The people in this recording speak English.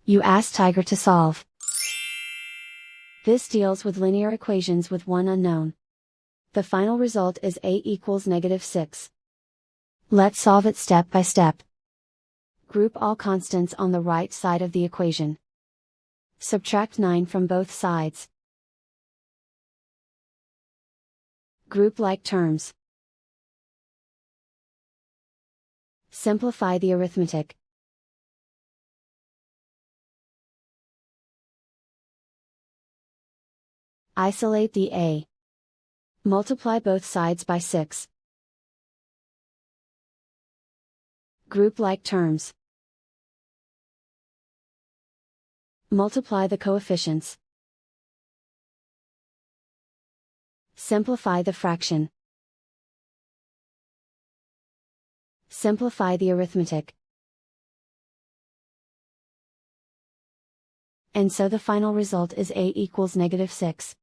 You ask Tiger to solve. This deals with linear equations with one unknown. The final result is a equals -6. Let's solve it step by step. Group all constants on the right side of the equation. Subtract 9 from both sides. Group like terms. Simplify the arithmetic. Isolate the a. Multiply both sides by 6. Group like terms. Multiply the coefficients. Simplify the fraction. Simplify the arithmetic. And so the final result is a equals -6.